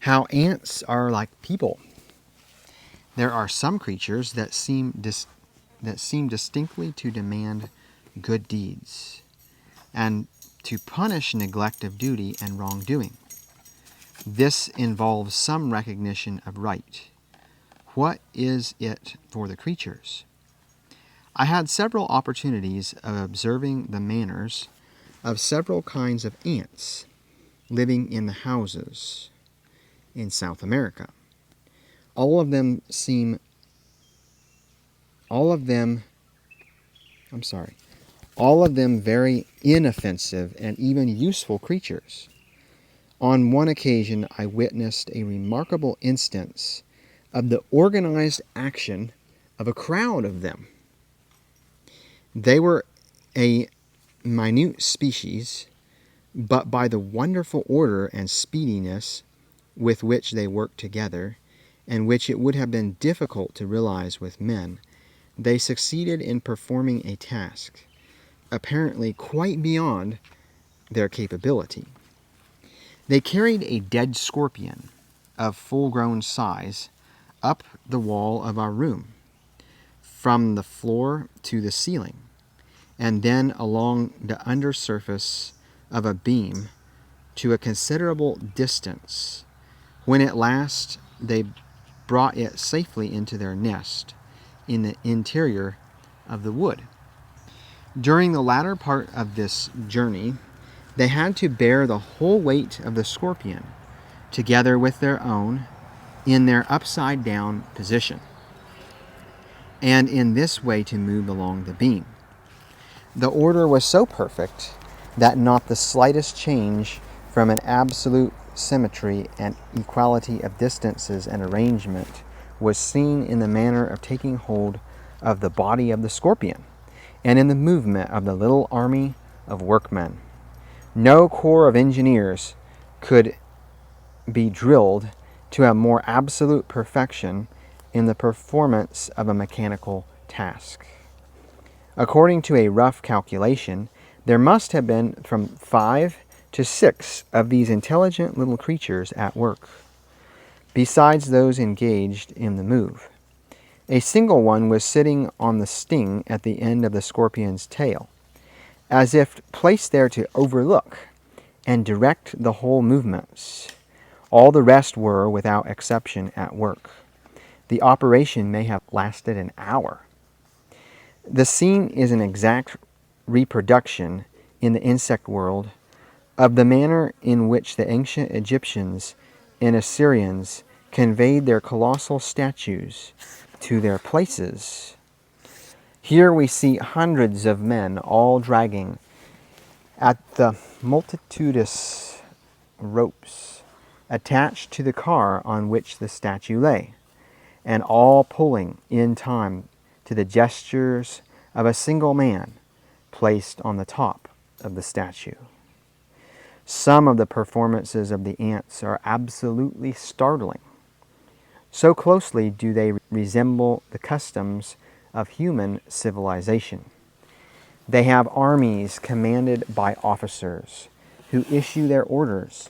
How ants are like people. There are some creatures that seem distinctly to demand good deeds and to punish neglect of duty and wrongdoing. This involves some recognition of right. What is it for the creatures? I had several opportunities of observing the manners of several kinds of ants living in the houses in South America. All of them very inoffensive and even useful creatures. On one occasion, I witnessed a remarkable instance of the organized action of a crowd of them. They were a minute species, but by the wonderful order and speediness with which they worked together, and which it would have been difficult to realize with men, they succeeded in performing a task apparently quite beyond their capability. They carried a dead scorpion of full-grown size up the wall of our room, from the floor to the ceiling, and then along the undersurface of a beam to a considerable distance, when at last they brought it safely into their nest in the interior of the wood. During the latter part of this journey, they had to bear the whole weight of the scorpion, together with their own, in their upside-down position, and in this way to move along the beam. The order was so perfect that not the slightest change from an absolute symmetry and equality of distances and arrangement was seen in the manner of taking hold of the body of the scorpion, and in the movement of the little army of workmen. No corps of engineers could be drilled to a more absolute perfection in the performance of a mechanical task. According to a rough calculation, there must have been from 5 to 6 of these intelligent little creatures at work, besides those engaged in the move. A single one was sitting on the sting at the end of the scorpion's tail, as if placed there to overlook and direct the whole movements. All the rest were, without exception, at work. The operation may have lasted an hour. The scene is an exact reproduction in the insect world of the manner in which the ancient Egyptians and Assyrians conveyed their colossal statues to their places. Here we see hundreds of men all dragging at the multitudinous ropes attached to the car on which the statue lay, and all pulling in time to the gestures of a single man placed on the top of the statue. Some of the performances of the ants are absolutely startling. So closely do they resemble the customs of human civilization. They have armies commanded by officers who issue their orders,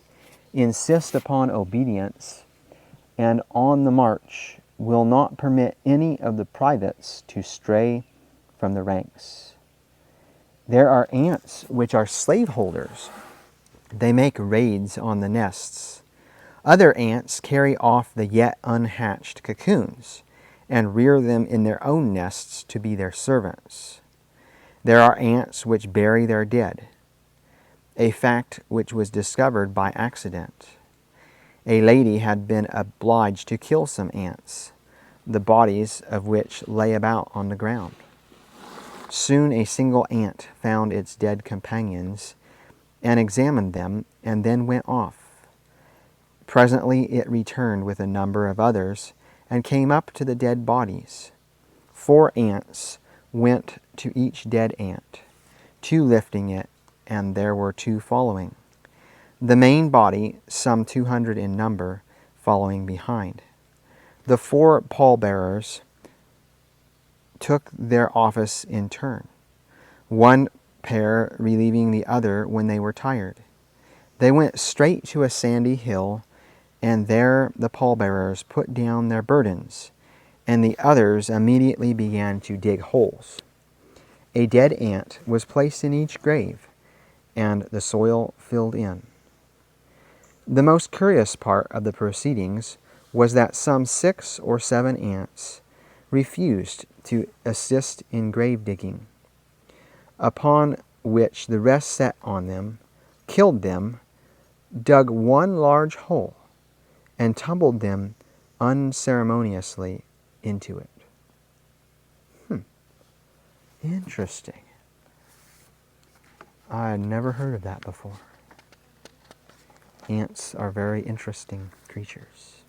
insist upon obedience, and on the march will not permit any of the privates to stray from the ranks. There are ants which are slaveholders. They make raids on the nests. Other ants carry off the yet unhatched cocoons and rear them in their own nests to be their servants. There are ants which bury their dead, a fact which was discovered by accident. A lady had been obliged to kill some ants, the bodies of which lay about on the ground. Soon a single ant found its dead companions and examined them, and then went off. Presently it returned with a number of others and came up to the dead bodies. 4 ants went to each dead ant, 2 lifting it, and there were 2 following. The main body, some 200 in number, following behind. The 4 pallbearers took their office in turn, one pair relieving the other when they were tired. They went straight to a sandy hill and there the pallbearers put down their burdens, and the others immediately began to dig holes. A dead ant was placed in each grave, and the soil filled in. The most curious part of the proceedings was that some 6 or 7 ants refused to assist in grave digging, upon which the rest set on them, killed them, dug one large hole, and tumbled them unceremoniously into it. Interesting. I had never heard of that before. Ants are very interesting creatures.